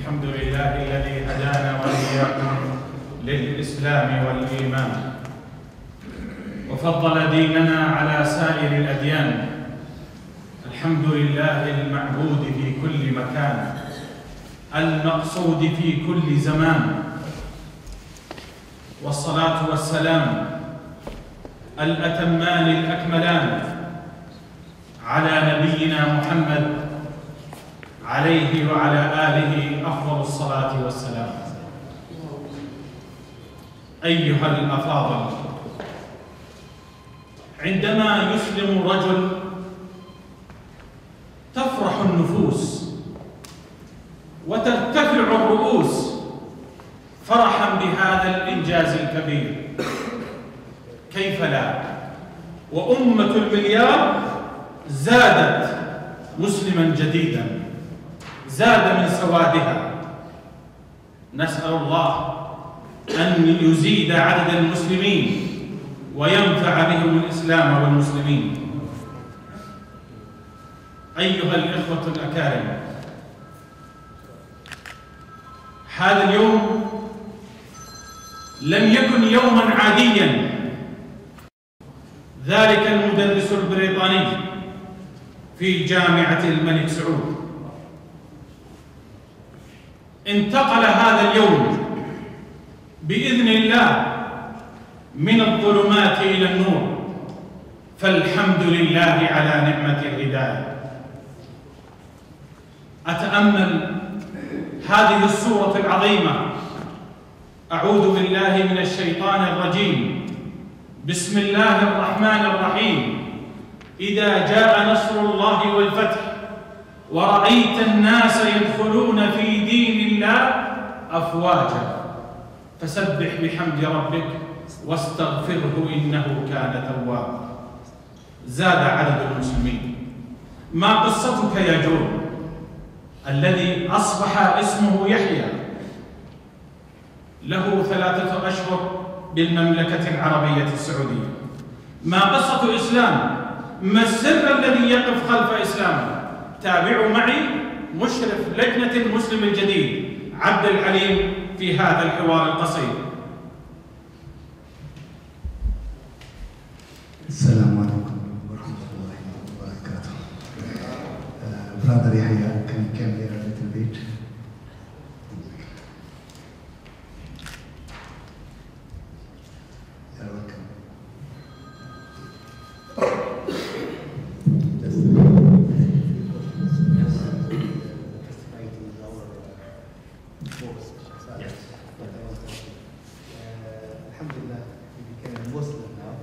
الحمد لله الذي هدانا وإياكم للإسلام والإيمان وفضل ديننا على سائر الأديان. الحمد لله المعبود في كل مكان، المقصود في كل زمان، والصلاة والسلام الأتمان الأكملان على نبينا محمد عليه وعلى آله أفضل الصلاة والسلام. أيها الأفاضل، عندما يسلم الرجل تفرح النفوس وترتفع الرؤوس فرحا بهذا الإنجاز الكبير. كيف لا؟ وأمة المليار زادت مسلما جديدا، زاد من سوادها. نسأل الله أن يزيد عدد المسلمين وينفع بهم الإسلام والمسلمين. أيها الإخوة الأكارم، هذا اليوم لم يكن يوما عاديا. ذلك المدرس البريطاني في جامعة الملك سعود انتقل هذا اليوم بإذن الله من الظلمات إلى النور، فالحمد لله على نعمة الهداية. أتأمل هذه السورة العظيمة: أعوذ بالله من الشيطان الرجيم، بسم الله الرحمن الرحيم، إذا جاء نصر الله والفتح ورأيت الناس يدخلون في دين الله أفواجا فسبح بحمد ربك واستغفره إنه كان توابا. زاد عدد المسلمين. ما قصتك يا جون الذي أصبح اسمه يحيى، له 3 أشهر بالمملكة العربية السعودية؟ ما قصة إسلام؟ ما السر الذي يقف خلف إسلام؟ تابعوا معي مشرف لجنة المسلم الجديد عبد الحليم في هذا الحوار القصير. السلام عليكم ورحمة الله وبركاته. Brother Yahya, can you come here a little bit? You're welcome. Alhamdulillah, you became a Muslim now.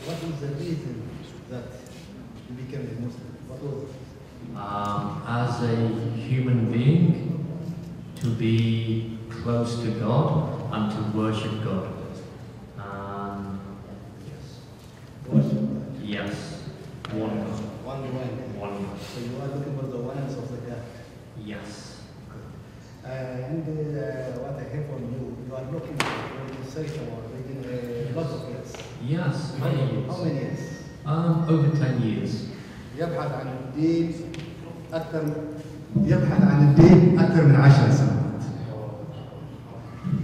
What was the reason that you became a Muslim? What was it? As a human being, to be close to God and to worship God. Worship. Yes, one God. One. One God. So you are looking for the oneness of the God. Yes. And what I hear from you, you are looking for research or reading a lot of years. Yes, many years. How many years? Over 10 years. يبحث عن الدين أكثر من 10 سنوات.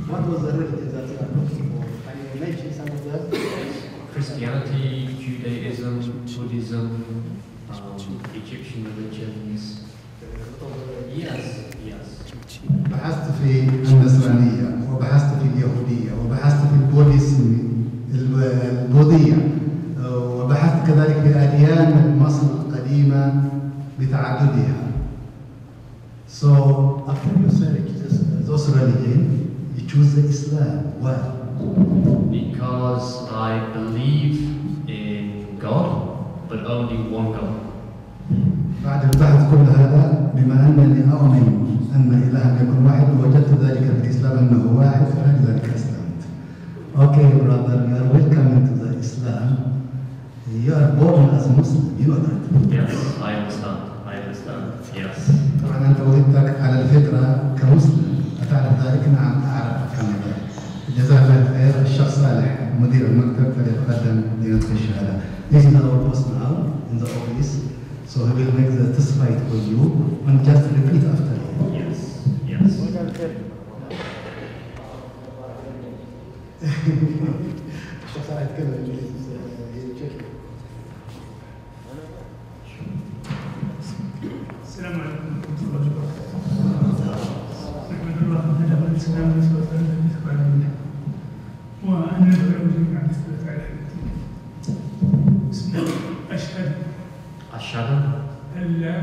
What was the religion that you are looking for? Can you mention some of them? Christianity, Judaism, Buddhism, Egyptian religions. Yes. بحثت في النصرانية وبحثت في اليهودية وبحثت في البوذية وبحثت كذلك في أديان مصر القديمة بتعددها. So after you search those religions, you choose the Islam. Why? Because I believe in God, but only one God. بعد البحث كل هذا، بما أنني أؤمن أن إلها يكون واحد، وجدت ذلك في الإسلام أنه واحد، فلذلك أسلمت. Okay, brother, you are welcome into the Islam. You are born as a Muslim, you know that. Yes, I understand. Yes. طبعا أنت ولدتك على الفطرة كمسلم، أتعرف ذلك؟ نعم أعرف كما ذلك. جزاك الله خير. الشخص صالح مدير المكتب فليتقدم لنطق الشهادة. This is our boss now in the office. So he will make the test right for you and just repeat after me. الشخص راح يتكلم انجليزي السلام عليكم ورحمة الله وبركاته. نحمد الله على الإسلام والصلاة على النبي صلى الله عليه وسلم. وأن ندعو جميعا بالصلاة على النبي. بسم الله. أشهد أشهد أن لا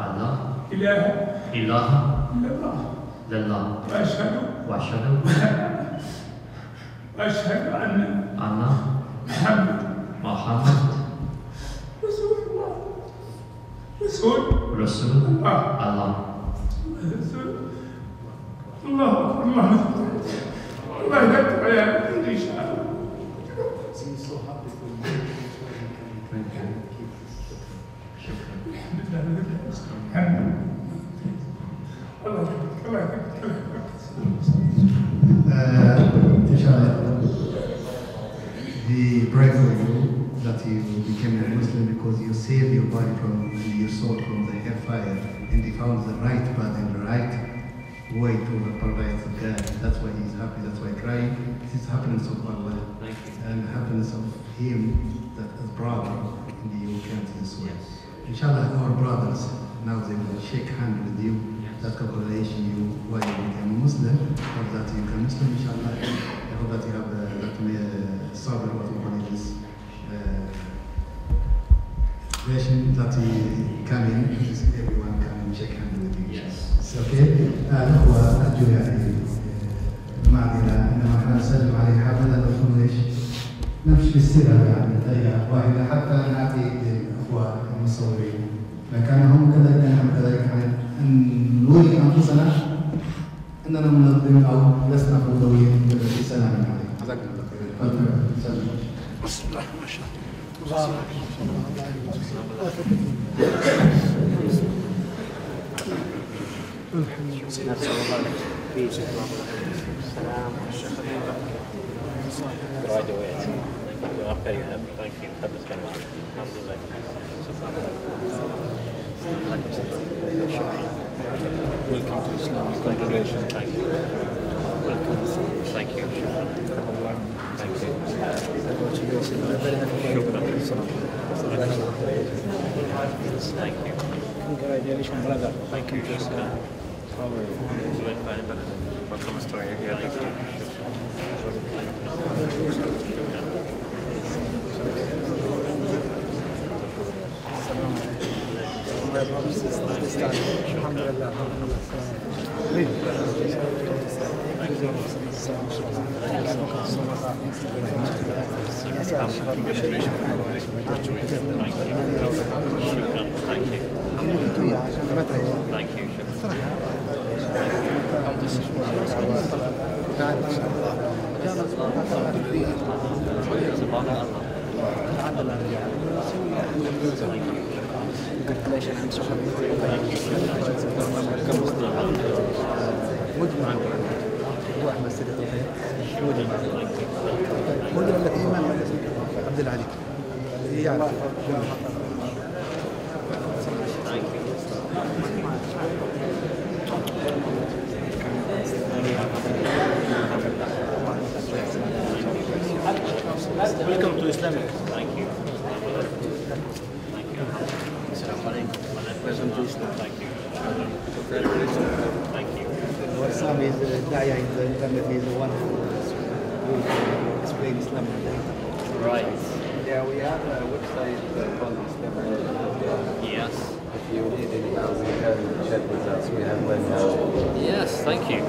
أن لا إله إله إلا الله إلا الله وأشهد وأشهد أن أن محمد محمد رسول الله رسول رسول الله الله. رسول الله أكبر الله أكبر الله يكتب على إن شاء الله. We pray for you that you became a Muslim because you saved your body from and your soul from the hellfire, and you found the right path and the right way to the paradise of God. That's why he's happy. That's why crying. This is happiness of Allah and happiness of him that is brother in you came to this way. Inshallah, our brothers now they will shake hand with you. That congratulation you why you became Muslim, or that you became Muslim. Inshallah, I hope that you have that sabr what you call this version that he come in. Everyone can shake hand with you. Yes. It's okay. الأخوة أرجو يعني معذرة إنما احنا نسلم عليه حابة نكون إيش نمشي بالسيرة يعني بطريقة واحدة حتى نعطي الأخوة المصورين مكانهم كذلك نحن كذلك أن نوري أنفسنا أننا منظمين أو لسنا فوضويين في سلام عليكم. جزاكم الله خير. بسم الله ما شاء الله. Graduate. You are very happy. Thank you. Alhamdulillah. Welcome to Islam. Congratulations. Thank you. Welcome. Thank you. Thank you. Thank you. Congratulations, brother. Thank you, Jessica. Welcome, Australia. Thank you. مدن الإيمان عبد العلي يعرف Welcome to Islam. Thank you. Assalamu alaikum. Welcome to Islam. Thank you. Thank you. Wassam is Daya in the internet. He is the one who explain Islam. Right. Yeah, we have a website called Islam. Yes. If you need any help, you can chat with us. We have one. Yes, thank you.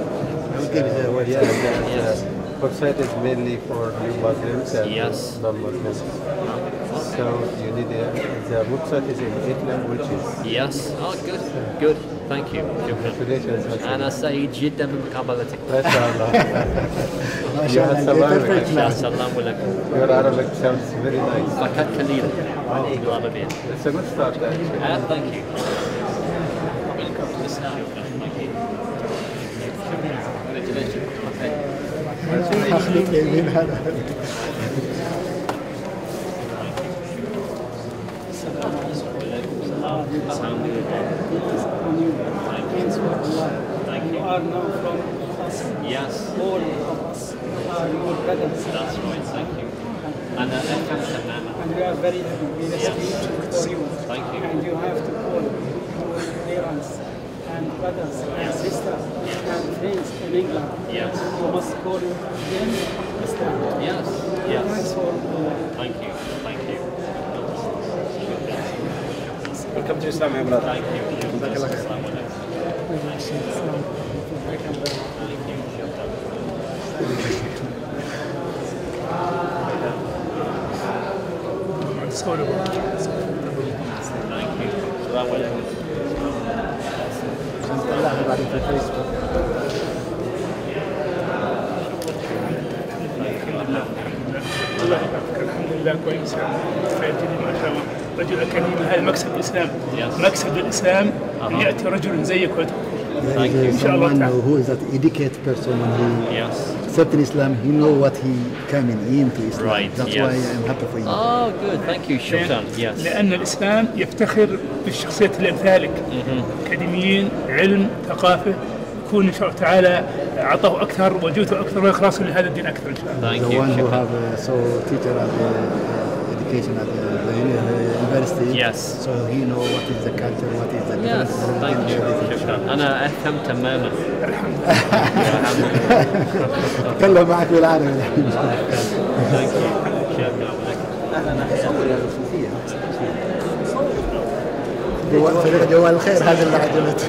Yes. Website is mainly for new Muslims and Yes. non-Muslims. So you need the website is in 8 languages. Yes. Oh, good. Good. Thank you. Congratulations. أنا سعيد جدا بمقابلتك. ما شاء الله. You are Salaam. السلام عليكم. Your Arabic sounds very nice. فقط قليلا. الله بين. It's a good start actually. Thank you. Welcome to Islam. Thank you. Congratulations. You are now from Yes. All of us are your brothers. That's right. Thank you. أنا أفهم تماما. And we are very happy. We Yes. speak for you. Thank you. And you have to call your parents and brothers and sisters and friends in England. Yes. You must call them Islam. Yes. Thanks Yes. for Thank you. Thank you. Welcome to Islam, my brother. Thank you. Assalamu alaikum. Thank you. صورة Thank you. Assalamu alaikum. نطلعها بعدين في الفيسبوك. الحمد لله كويس فايدني ما شاء الله رجل كريم. هذا مكسب الاسلام. Yes. مكسب الاسلام ان ياتي رجل زيك ويدخل. Thank you. Someone who is an educated person and he Yes. accepted Islam, he know what he coming into Islam. Right, That's yes. why I'm happy for you. Oh, good. Thank you. Shukran. Yes. لان الاسلام يفتخر بالشخصيات اللي امثالك اكاديميين علم ثقافه يكون ان شاء الله تعالى عطاه اكثر وجوده اكثر واخلاصه لهذا الدين اكثر ان شاء الله. Thank The you. one who Shukran. have so teacher at the education at the university. Yes. So he know what is the culture, what is the Yes. difference. Thank you. شكرا. أنا أفهم تماما. تكلم معك بالعربي الحين. Thank you. شكرا لك. جوال الخير هذا اللي عجبته.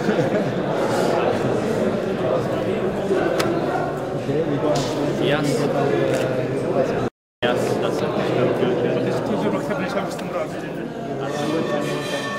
Yes. Yes. That's it. تزور مكتبنا ان شاء الله باستمرار باذن الله.